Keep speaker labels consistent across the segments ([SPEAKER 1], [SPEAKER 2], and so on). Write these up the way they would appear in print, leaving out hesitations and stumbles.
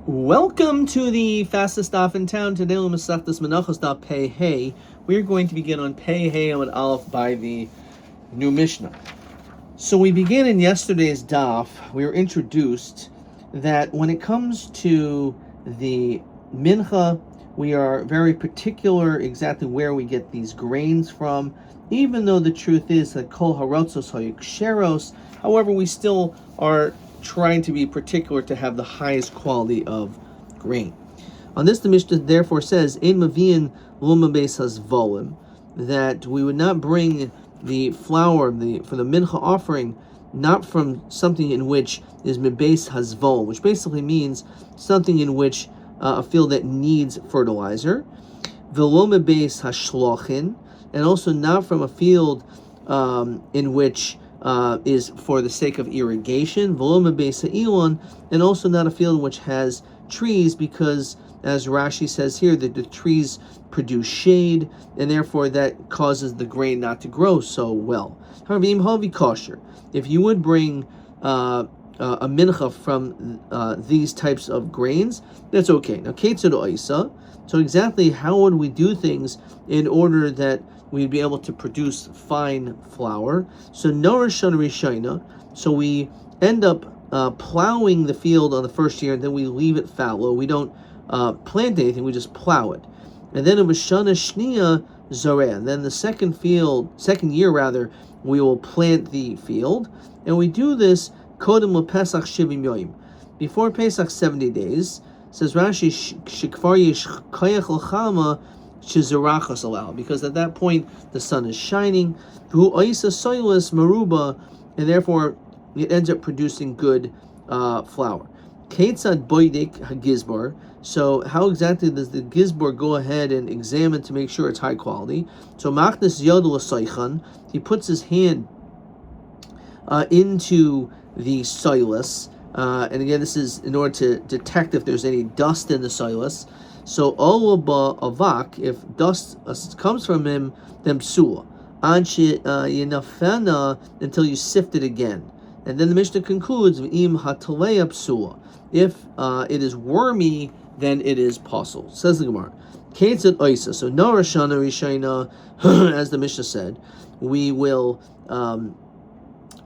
[SPEAKER 1] Welcome to the fastest stop in town. Today, Menachot Pei Hey. We're going to begin on Pei Hey Amud Aleph by the new Mishnah. So we began in yesterday's daf. We were introduced that when it comes to the mincha, we are very particular exactly where we get these grains from. Even though the truth is that kol harotzos hayuksheros, however, we still are trying to be particular to have the highest quality of grain. On this, the Mishnah therefore says, Ein maviin luma beis hazvolim, that we would not bring the flour for the mincha offering not from something in which is mebeis hazvol, which basically means something in which a field that needs fertilizer, velo mebeis hashlochin, and also not from a field in which is for the sake of irrigation, voloma besa elon, and also not a field which has trees, because as Rashi says here, that the trees produce shade, and therefore that causes the grain not to grow so well. If you would bring a mincha from these types of grains, that's okay. Now, so exactly how would we do things in order that we'd be able to produce fine flour? So Norishon Rishona, so we end up plowing the field on the first year, and then we leave it fallow. We don't plant anything, we just plow it. And then in Mishana Shnia Zoreh, and then the second year, we will plant the field. And we do this Kodem LePesach Shivim Yoim, before Pesach 70 days. Says Rashi, Shikfar Yesh Koyach L'Chama Shizarachas Alal, because at that point the sun is shining, Hu Oisa Soilis Maruba, and therefore it ends up producing good flour. Ketzad Boidik HaGizbar, so how exactly does the Gizbar go ahead and examine to make sure it's high quality? So Machnis Yodel Soichan, he puts his hand into the soilus, and again, this is in order to detect if there's any dust in the soilus. So olaba avak, if dust comes from him, then psula. Anshi yinafena, until you sift it again. And then the Mishnah concludes, im hataleya psula. If it is wormy, then it is possible. Says the Gemara. Ketzat oisa. So narashana rishayna, as the Mishnah said, we will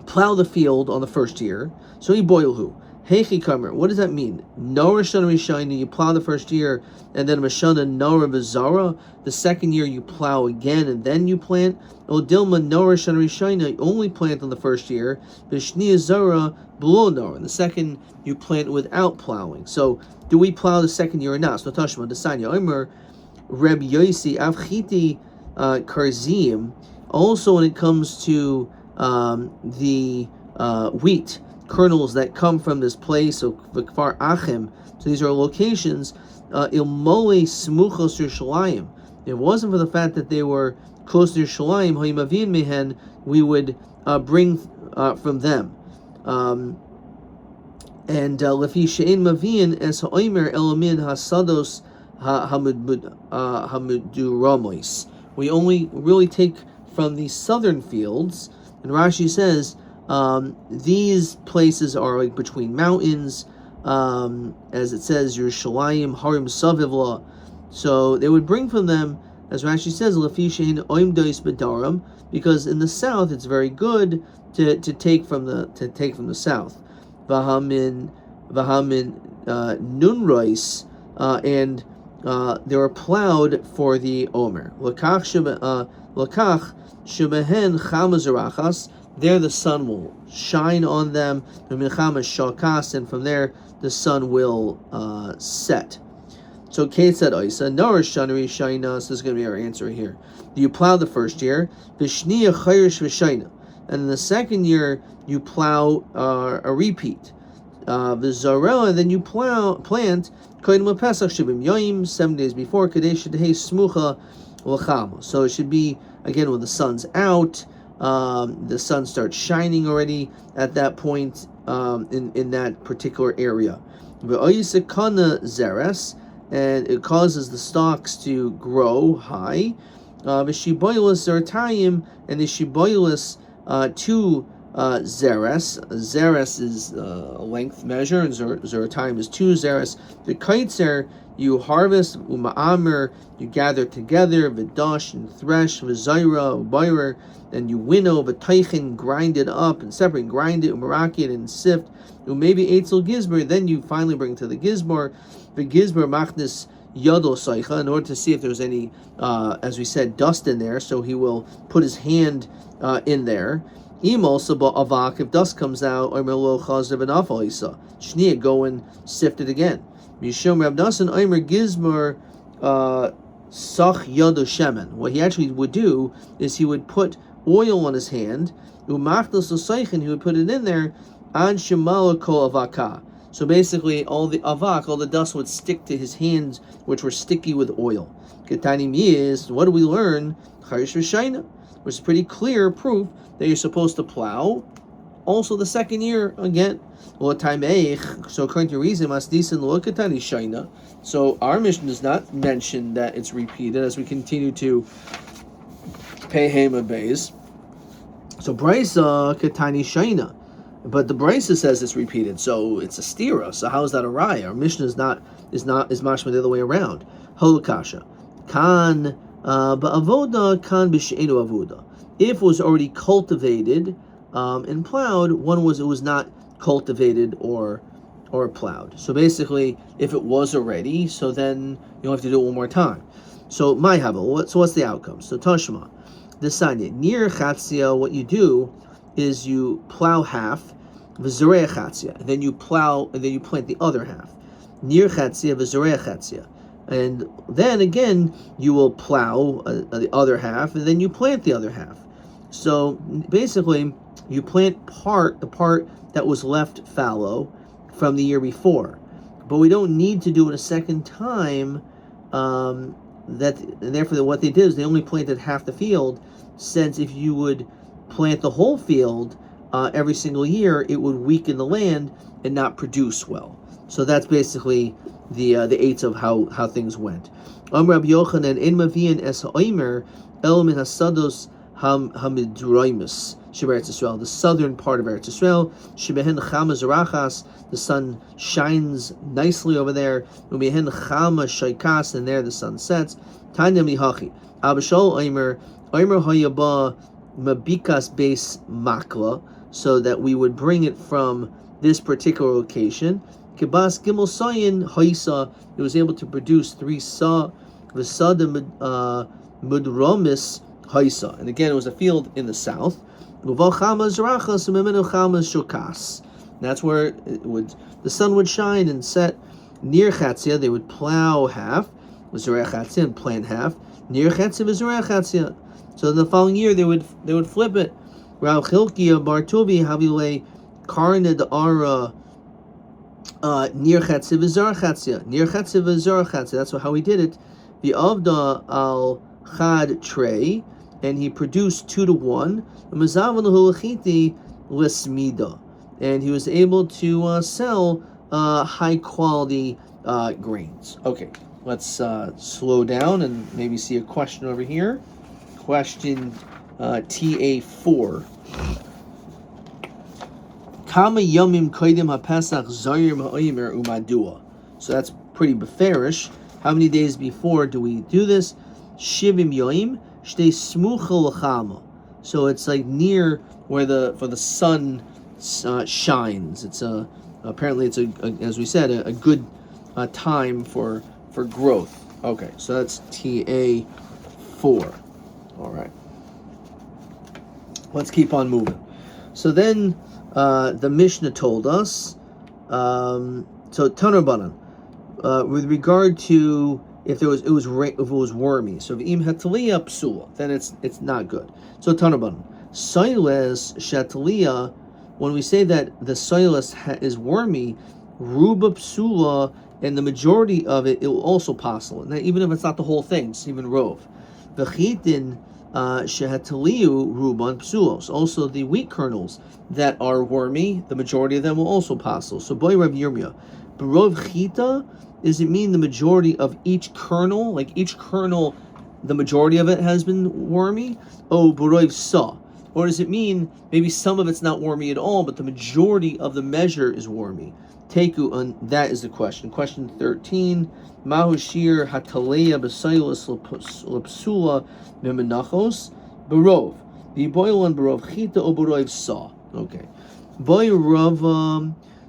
[SPEAKER 1] plow the field on the first year. So iboilhu. Heichi kamer. What does that mean? Nora shana rishayna, you plow the first year, and then mashana nora v'zara, the second year you plow again and then you plant. Odilma nora shana rishayna, you only plant on the first year. V'shniya zara below nora, and the second you plant without plowing. So do we plow the second year or not? So Tashma Desanya Omer Rabbi Yosi Avchiti Karzim. Also, when it comes to the wheat kernels that come from this place, so Kfar Achim, so these are locations, Ilmole Smuchos Yerushalayim. If it wasn't for the fact that they were close to Yerushalayim, Hoimavin Mehen, we would bring from them. And Lefi She'en Mavin Es Ha'omer Elamin Hasados Hamuduramois. We only really take from the southern fields, and Rashi says these places are like between mountains, as it says Yerushalayim Harim Savivla. So they would bring from them, as Rashi says, Lefi She'en Oimdois Bedaram, because in the south it's very good to take from the south. Vahamin Nunrois, and they were plowed for the Omer. Lakach Shebehen Chamazarachas, there the sun will shine on them. And from there the sun will set. So Kate said, Oisa, Norish Shanari Shaina, so this is going to be our answer here. You plow the first year, Vishniya Chayrish Vishaina, and in the second year you plow a repeat. V'zarela, then you plant Kodim Pesach Shibim Yoim, 7 days before Kadesh Dehei Smucha L'cham. So it should be again when the sun's out. The sun starts shining already at that point in that particular area. V'oyisekana zeres, and it causes the stalks to grow high. V'shiboilus zertayim, and the shiboilus two zeres. Zeres is a length measure, and zer time is 2 zeres. The kaitzer, you harvest, uma'amer, you gather together, v'dash, and thresh, v'zayra, u'bayrer, and you winnow, v'taichin, grind it up, and separate, grind it, u'maraki it, and sift, maybe eitzel gizber, then you finally bring it to the gizbar, v'gizbar machnis yado saicha, in order to see if there's any, as we said, dust in there, so he will put his hand in there. Avak, if dust comes out, Shnia, go and sift it again. Mishum Rab Nasan Aimer Gizmer Sach Yado Shemen. What he actually would do is he would put oil on his hand, Umachdos Saichin, he would put it in there, An Shemala Kol Avaka. So basically, all the avak, all the dust would stick to his hands, which were sticky with oil. Ketani is, what do we learn? Charish V'Shaina, which is pretty clear proof that you're supposed to plow. Also, the second year again. So according to reason, Shaina. So our mission does not mention that it's repeated as we continue to pay Hema Bays. So Brisa Ketani Shaina. But the Brisa says it's repeated, so it's a stira. So how is that a raya? Our mission is mashma the other way around. Holokasha. Kan ba'avoda kan b'she'enu avoda. If it was already cultivated and plowed, it was not cultivated or plowed. So basically, if it was already, so then you don't have to do it one more time. So my haba. So what's the outcome? So Tashma, the sanya near chatzia. What you do is you plow half, v'zorei chatzia, and then you plow, and then you plant the other half. Near chatzia, v'zorei chatzia, and then again you will plow the other half, and then you plant the other half. So basically, you plant the part that was left fallow from the year before, but we don't need to do it a second time. And therefore, what they did is they only planted half the field, since if you would plant the whole field every single year, it would weaken the land and not produce well. So that's basically the eights of how things went. Rabbi Yochanan in Mavian es ha'omer el min hasados hamidraimus sheberetz Yisrael, the southern part of Eretz Yisrael, shebehen chama zarachas, the sun shines nicely over there, umehen chama shaikas, and there the sun sets. Tanya mihachi abashol omer hayaba mabikas base makla, so that we would bring it from this particular location. Kibas gimel sayin haisa, it was able to produce 3 sa, v'sada mudromis haisa, and again it was a field in the south. Uval chama zrachas umemenu chama shokas. That's where the sun would shine and set. Near chatzia, they would plow half, v'zorei chatzia, and plant half. Near chatzia, v'zorei chatzia. So the following year they would flip it. Rav Chilkiah Bar Tobi Havile Karna Da'ara near Chatzia V'Zar Chatzia. Near Chatzia V'Zar Chatzia. That's how he did it. The Avda al Chad Trey, and he produced 2 to 1. Mazavan Hulachiti Lismida, and he was able to sell high quality grains. Okay, let's slow down and maybe see a question over here. Question TA4. Kama yomim koidim haPesach zayir ha'omer umadua. So that's pretty beferish. How many days before do we do this? Shivim yoim shtei smucha l'chama. So it's like near where the sun shines. It's apparently it's as we said a good time for growth. Okay, so that's TA4. All right. Let's keep on moving. So then the Mishnah told us, so Tanarbanan, with regard to if it was wormy. So if im hatalia psula, then it's not good. So Tanarbanan, soiles shatalia, when we say that the soiles is wormy, ruba psula, and the majority of it will also possible. Now, even if it's not the whole thing, it's even rov. V'chitin shehataliu ruban psulos. Also, the wheat kernels that are wormy, the majority of them will also possible. So, boy, Rav Yirmiyah, barov chita, does it mean the majority of each kernel? Like each kernel, the majority of it has been wormy? Oh, barov sa. Or does it mean maybe some of it's not wormy at all, but the majority of the measure is wormy? Teku, and that is the question. Question 13. Mahu shir hataleya b'saylos l'psula memenachos barov. The boil on barov chita o barov saw. Okay. Boy Rav.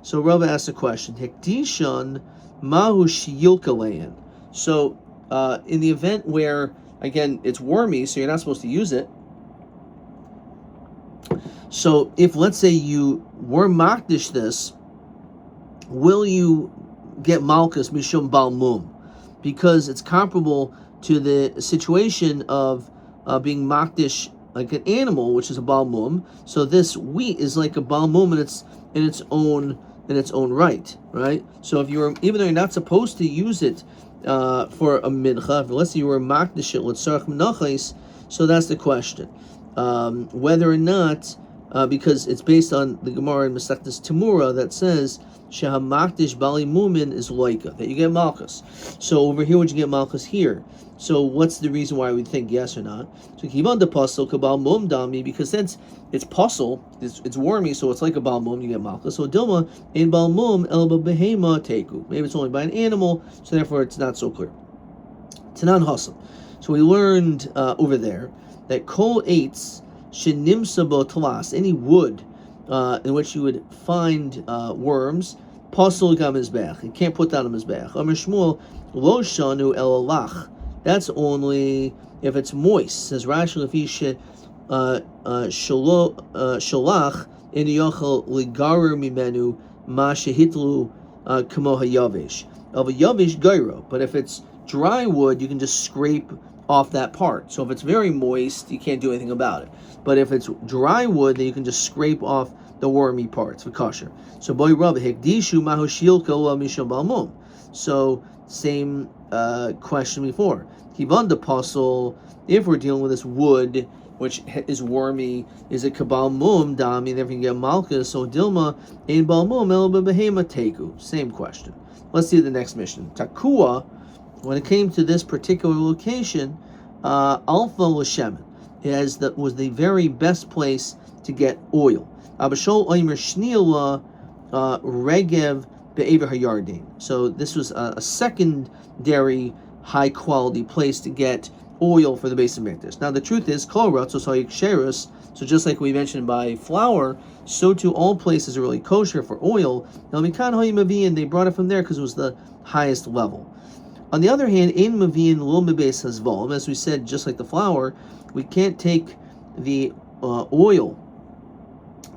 [SPEAKER 1] So Rav asked a question. Hekdishan mahu shiyilkaleyan. So in the event where, again, it's wormy, so you're not supposed to use it. So if, let's say, you were makdish this, will you get malchus mishum balmum? Because it's comparable to the situation of being makdish like an animal, which is a balmum. So this wheat is like a balmum in its own right, right? So if even though you're not supposed to use it for a mincha, let's say you were makdish it l'tzarach menachos, so that's the question, whether or not. Because it's based on the Gemara in Masechtas Temura that says shehamakdish bali mumin is loika, that you get malchus. So over here, would you get malchus here? So what's the reason why we think yes or not? So kivan de pasel kabal mum dami, because since it's pasel, it's wormy, so it's like a bal mum, you get malchus. So dilma in bal mum elba behema teku. Maybe it's only by an animal, so therefore it's not so clear. Tanan hasam. So we learned over there that kol eitz shenimsabo talas, any wood in which you would find worms, pasol gam mizbech, you can't put that on mizbech. Amar Shmuel lo shanu el alach, that's only if it's moist. Says Rashi lefi shalach in yochel ligarer mimenu ma shehitlu kamo hayavish of a yavish gairo. But if it's dry wood, you can just scrape off that part. So if it's very moist, you can't do anything about it. But if it's dry wood, then you can just scrape off the wormy parts for kosher. So boy Rabbi hekdishu mahu shilko misham balmum. So same question before. Kivan de pasol, if we're dealing with this wood which is wormy, is it kabal mum dami? Then we can get malchus. So dilma in balmum elba behema teku. Same question. Let's see the next mission. Takua. When it came to this particular location, Alpha L'Shemen was the very best place to get oil. Abashol Oimer Shniela Regev Be'ever Hayardin. So this was a secondary high quality place to get oil for the base of Mikdash. Now the truth is, Kol Ratzos Hayik, so just like we mentioned by flour, so too all places are really kosher for oil. Now Mikan Hoyim, they brought it from there because it was the highest level. On the other hand, in Mavian Lo Mebes Hazvom, as we said, just like the flour, we can't take the oil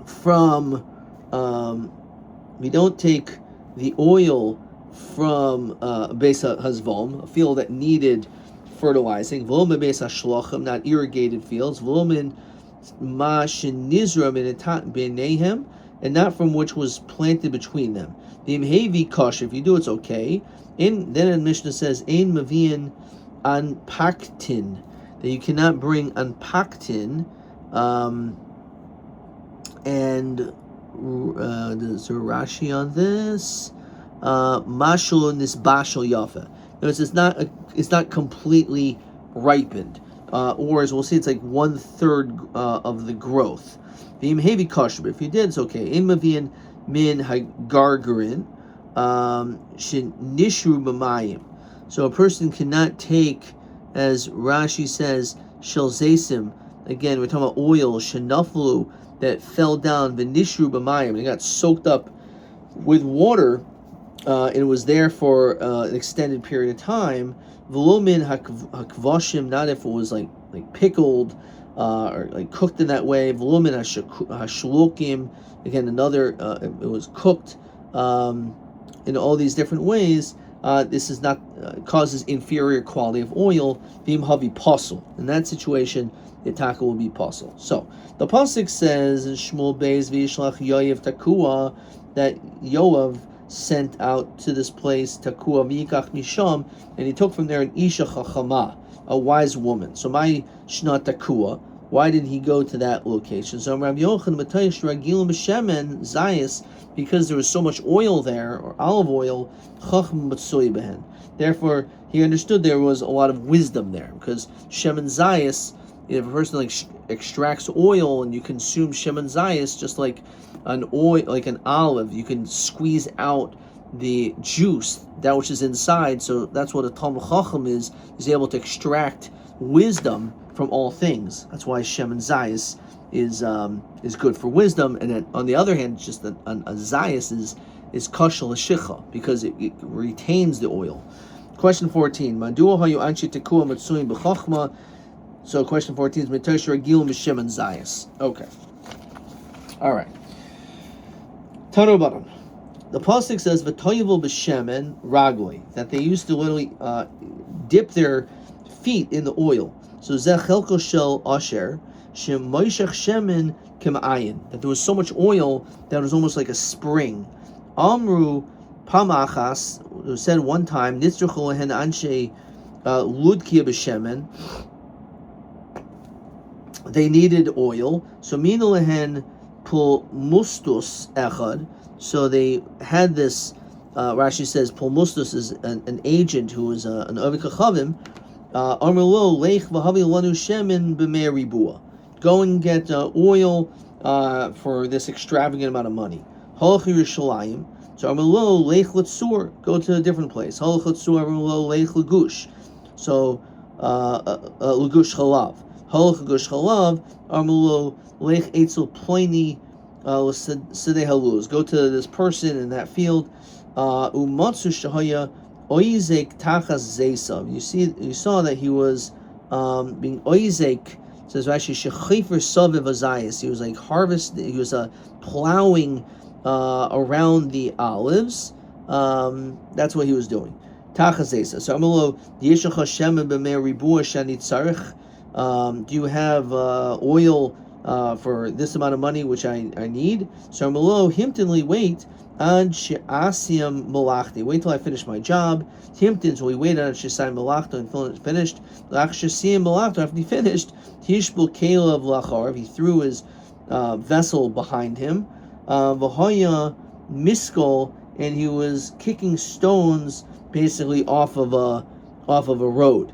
[SPEAKER 1] from, we don't take the oil from Beis Hazvom, a field that needed fertilizing, V'lo Mebes Hashlachim, not irrigated fields, V'lo Min Ma Shenizra Min Benehem, and not from which was planted between them. The Imhevi Kosher, if you do, it's okay. Then the Mishnah says, Ein Mavian Anpaktin, that you cannot bring Anpaktin, and there's a Rashi on this, Mashul Nisbashal Yafa. Notice it's not completely ripened, or as we'll see, it's like 1/3 of the growth. The Imhevi Kosher, but if you did, it's okay. Ein Mavian Min Hagargarin, Nishru b'mayim. So a person cannot take, as Rashi says, shel zesim. Again, we're talking about oil, shenaflu, that fell down, v'nishru b'mayim, and it got soaked up with water, and it was there for an extended period of time. V'lo min hakvashim, not if it was like pickled or like cooked in that way. V'lo min hashlokim, again another, it was cooked in all these different ways. This is not causes inferior quality of oil. V'im havi pasel. In that situation, the taka will be pasel. So the pasuk says in Shmuel Beis v'yishlach Yoav takua, that Yoav sent out to this place takua v'yikach misham, and he took from there an isha chachama, a wise woman. So my shna takua. Why did he go to that location? So Rabbi Yochanan Matayish Ragil B'Shemen Zayis, because there was so much oil there, or olive oil, Chacham Matsoy Behen. Therefore, he understood there was a lot of wisdom there, because Shemen Zayis if a person like extracts oil and you consume shemen zayis, just like an oil, like an olive, you can squeeze out the juice, that which is inside. So that's what a Talmid Chacham is able to extract wisdom from all things. That's why shemen zayis is good for wisdom. And then on the other hand, just a zayis is kashal l'shicha, because it retains the oil. Question 14. Madua hayu anshi tekua matsuim b'chachma. So question 14 is Mitosh Regil Mishemen Zayas. Okay. All right. Tanu Baram. The pasuk says V'toyevul b'shemen ragoi, that they used to literally dip their feet in the oil. So Zeh Chelko Shel Asher Shem Moishach Shemen Kema'ayin, that there was so much oil that it was almost like a spring. Amru Pamachas, it was said one time Nitzruchu Lehen Anshe Ludkia b'shemen. They needed oil, so mina lehen pul mustus echad. So they had this. Rashi says pul mustus is an agent who is an avik chavim. Amrlo leich v'havi lanu shemen b'mei ribua. Go and get oil for this extravagant amount of money. Halach Yerushalayim. So Amrlo leich l'tzur. Go to a different place. Halach l'tzur. Amrlo leich l'gush. So l'gush chalav. Halach gush chalav, armulo leich etzel ploini l'sidei haluz. Go to this person in that field. Umatsu shahaya oizek tachas zeisav. You saw that he was being oizek. Says Rashi shechifer saviv azayis. He was like harvesting. He was plowing around the olives. That's what he was doing. Tachas zeisav. So armulo yeshach Hashem b'mei ribua shani tzarich. Do you have oil for this amount of money, which I need? So Malo Himtonly wait and Asiam Malachti. Wait till I finish my job. Himton, so we waited on Shesai Malachto and finished. Lachshasiam Malachto, after he finished, Tishbul Kalev Lachar, he threw his vessel behind him. Vahoya Miskol, and he was kicking stones basically off of a road.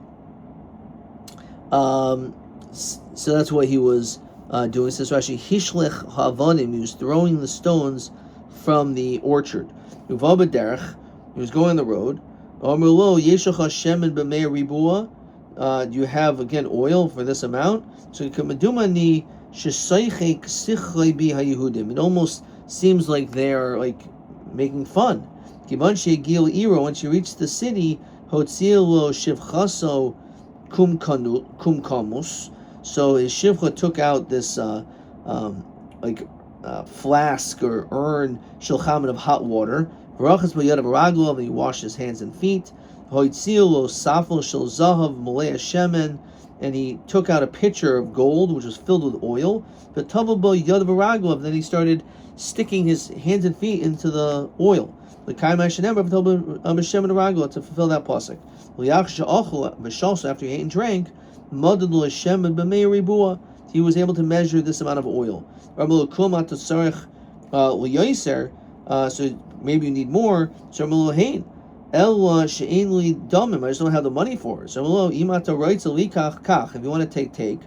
[SPEAKER 1] So that's what he was doing. Says Rashi, Hishlech Havanim, he was throwing the stones from the orchard. Uva b'derech, he was going on the road. Amrlo Yeshach Shemen b'mei ribua. Do you have again oil for this amount? So Kamadumani Shesaychek Sichlei bi haYehudim. It almost seems like they're like making fun. Kivan she'gil iro, once you reach the city, Hotzil lo shivchaso kumkamus. So his shivcha took out this flask or urn shilchamin of hot water. Barachas b'yad baraglo, and he washed his hands and feet. Hoitzil lo safel shel zahav malei shemen, and he took out a pitcher of gold which was filled with oil. But tavel bo yad baraglo, then he started sticking his hands and feet into the oil. The kaimai shenem b'shemen baraglo, to fulfill that pasuk. After he ate and drank, he was able to measure this amount of oil. So maybe you need more. So I just don't have the money for it. So if you want to take,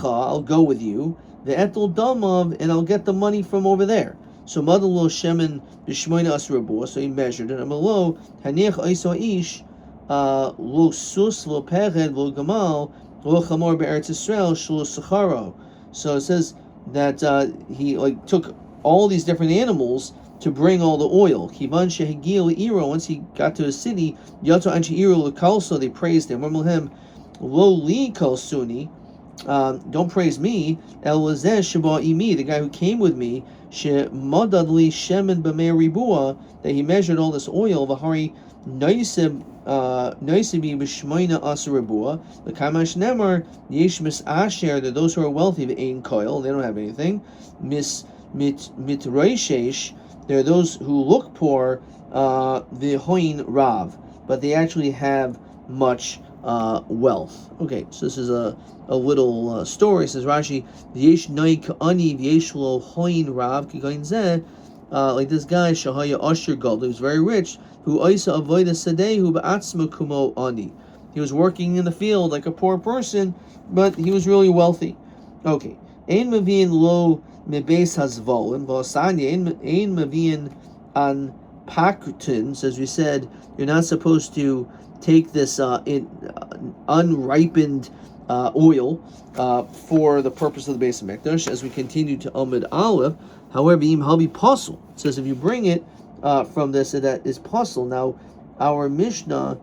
[SPEAKER 1] I'll go with you. And I'll get the money from over there. So Madalo Shemen b'shmoina asrabu. So he measured it. Amalo haniach oiso ish lo sus lo pered lo gamal lo chamor be'eretz Yisrael shlo sacharo. So it says that he took all these different animals to bring all the oil. Kivan shehigil iro. Once he got to his city, yato anchi iro lekalso. They praised him. Him lo li kalsuni. Don't praise me. El wazeh sheba imi, the guy who came with me. Shemadadli shemen b'mei ribua, that he measured all this oil. V'hari noisibi b'shmoina asaribua. The kamash nemar yesh mis asher, that those who are wealthy v'ein koil, they don't have anything. Mitroishesh, there are those who look poor. V'hoin rav, but they actually have much wealth. Okay, so this is a little story. It says Rashi, Yesh noik ani v'yesh lo hoin rav k'goin zeh, like this guy Shahaya Asher Gold, who was very rich, who oisa avoida sadehu ba'atzma kumo ani. He was working in the field like a poor person, but he was really wealthy. Okay. Ein Mavin lo mebeis hazvolim v'asanya ein Mavin an pakutins. As we said, you're not supposed to take this unripened oil for the purpose of the Beis Hamikdash. As we continue to Amud Aleph, however, im habi pasul. It says if you bring it from this, that is pasul. Now, our Mishnah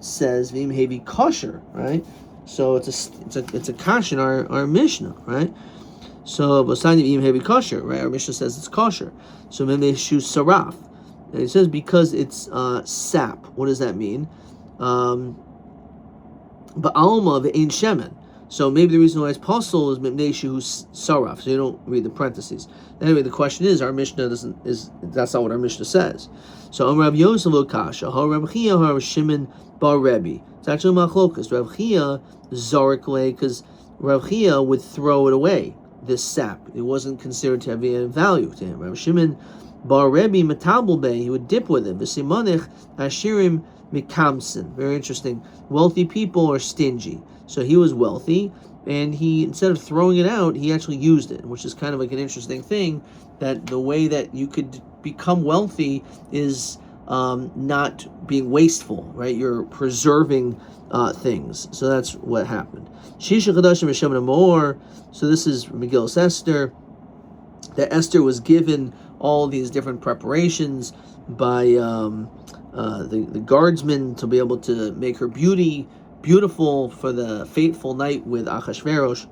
[SPEAKER 1] says v'im hevi kosher, right? So it's a kasher in our Mishnah, right? So b'sani v'im hevi kosher, right? Our Mishnah says it's kosher. So memeshu saraf. And it says because it's sap. What does that mean? Ba'alma v'ein shemen. So maybe the reason why it's pasul is memeshu saraf. So you don't read the parentheses. Anyway, the question is, our Mishnah that's not what our Mishnah says. So Rav Yosef lo kasha, ha Rav Chia, ha Shimon bar Rebbe. It's actually machlokas. Rav Chia zarek le, because Rav Chia would throw it away. This sap, it wasn't considered to have any value to him. Rav Shimon bar Rebbe metabel be, he would dip with it. V'simanich ashirim mikamsin. Very interesting. Wealthy people are stingy. So he was wealthy, and he, instead of throwing it out, he actually used it, which is kind of like an interesting thing, that the way that you could become wealthy is not being wasteful, right? You're preserving things. So that's what happened. Shisha Chadashim Hashem Amor. So this is Megillas Esther. That Esther was given all these different preparations by the guardsmen to be able to make her beautiful for the fateful night with Achashverosh.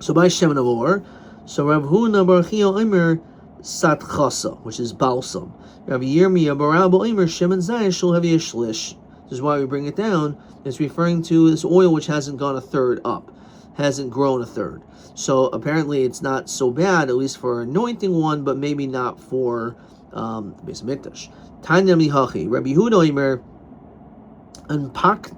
[SPEAKER 1] So by Shem Amor, so Rav Huna bar Chia Omer Sat Chasa, which is balsam. Rav Yirmiyah bar Abba Omer Shemen Zayis Shul Hevi Shlish. This is why we bring it down. It's referring to this oil which hasn't gone a third up, hasn't grown a third. So apparently it's not so bad, at least for anointing one, but maybe not for the Beis Hamikdash. Tanya Mihachi, Rabbi Yehuda Omer Unpak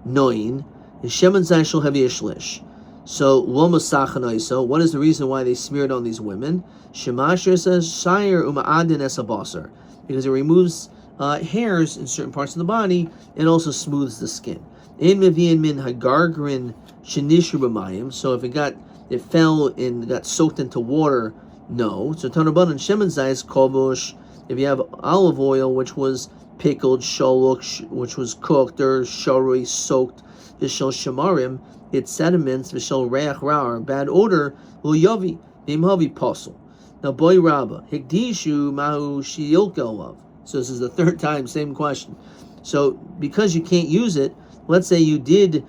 [SPEAKER 1] Noin is Shemen Zayis Shul Hevi Shlish. So, what is the reason why they smeared on these women? Shemasher says, Shire uma'adin esabasar, because it removes hairs in certain parts of the body and also smooths the skin. In mevian min hagargrin shenishu b'mayim. So if it fell and got soaked into water, no. So tanabanan shemen zayis kovush. If you have olive oil which was pickled, sholuk, which was cooked, or sharui, soaked, v'shel shamarim, its sediments, v'shel reach ra, bad odor, l'yavi, v'imhavi pasul. Now, boy rabba, hikdishu mahu shiyilkel. So this is the third time, same question. So because you can't use it, let's say you did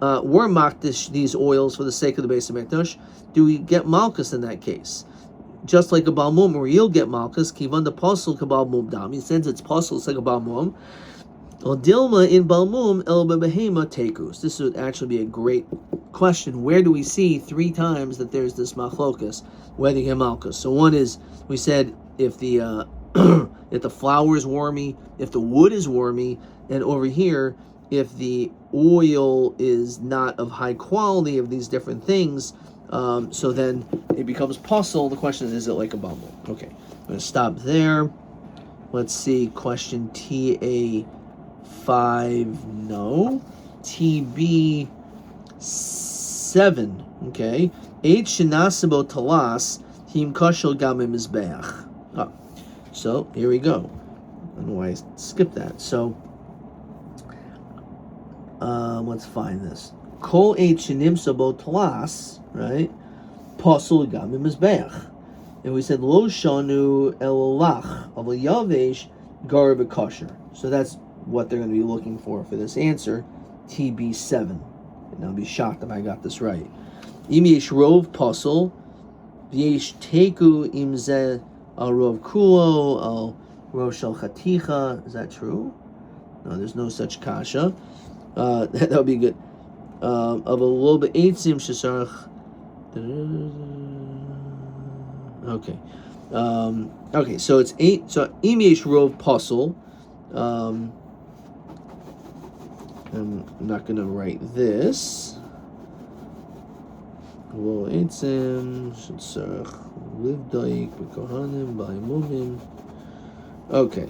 [SPEAKER 1] were makdish these oils for the sake of the Beis Hamikdash, do we get malchus in that case? Just like a balmum, where you'll get malchus, kivan the pasul kabal mum dam. Since it's pasul, it's like a balmum. Well, dilma in balmum el behema tekus. This would actually be a great question. Where do we see 3 times that there's this machlokas, whether you get malchus? So one is, we said, if the if the flour is wormy, if the wood is wormy, and over here, if the oil is not of high quality of these different things, so then it becomes pasul. The question is it like a bumble? Okay, I'm going to stop there. Let's see, question TA5, no. TB7, okay. H shenasabo talas, him kashel gamim mizbeach. So here we go. I don't know why I skipped that. So let's find this. Kol H shenimsabo talas, right? Pasul gamim mizbeach. And we said lo shanu elolach of yavesh gar b'kosher. So that's what they're going to be looking for this answer, TB7. And I'll be shocked if I got this right. Im yesh rov pasul, v'yesh teku im zeh al rov kulo al rov shel chaticha. Is that true? No, there's no such kasha. That would be good. Of a little bit eitzim shesarach. Okay. Okay, so it's 8. So im yesh rov pasul. I'm not going to write this. Well, eitzim shesarach livdaik b'kohanim b'imumim. Okay.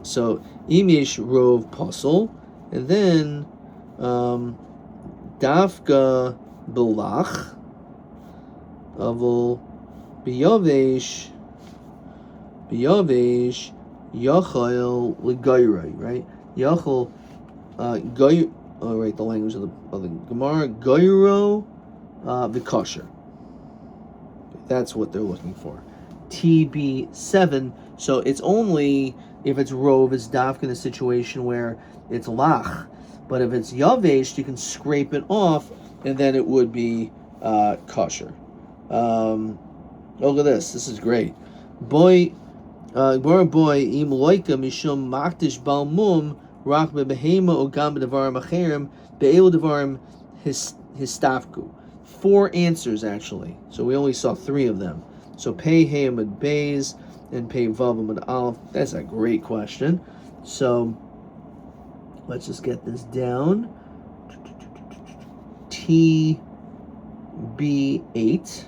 [SPEAKER 1] So imish rov puzzle, and then dafka belach avol biyavesh yachal legayrai, right? Yachal gay. Oh, right, the language of the Gemara, gayro vikasher. That's what they're looking for. TB7. So it's only if it's rov, it's dafka in a situation where it's lach. But if it's yavesh, you can scrape it off, and then it would be kosher. Look at this. This is great. Boy, im loika mishum makdish balmum rak bebehema ogam b'devarim acherim be'elu devarim histafku. 4 answers actually. So we only saw 3 of them. So pei hey amid beis and pei vav amid aleph. That's a great question. So let's just get this down. TB8.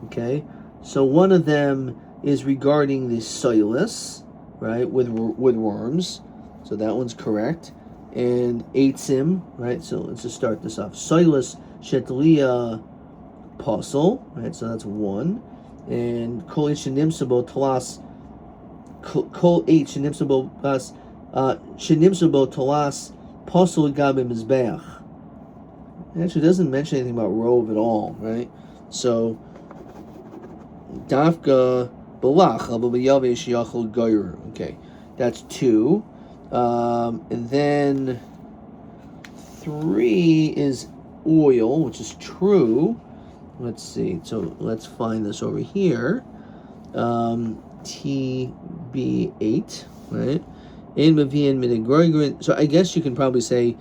[SPEAKER 1] Okay. So one of them is regarding the soilus, right, with worms. So that one's correct. And eitzim, right? So let's just start this off. Soilus shetlia puzzle, right? So that's 1. And kol shenimsabo talas kol 8 shenimsabo pas shenimsabo talas puzzle gabe mizbeach. It actually doesn't mention anything about rov at all, right? So dafka belach abo biyavesh yachol gayru. Okay, that's 2. And then 3 is oil, which is true. Let's see. So let's find this over here. TB8, right? So I guess you can probably say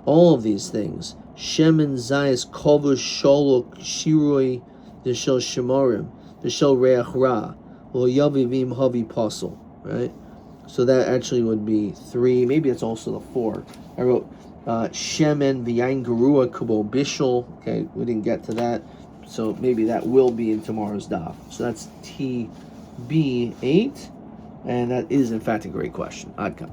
[SPEAKER 1] all of these things. Shemen zayis kovush sholok shiroi deshel shemarim deshel reach ra lo yavivim havi pasol, right? So that actually would be 3. Maybe it's also the 4. I wrote shemen v'yain gerua kubo bishul. Okay, we didn't get to that. So maybe that will be in tomorrow's daf. So that's TB8. And that is, in fact, a great question. Adkan.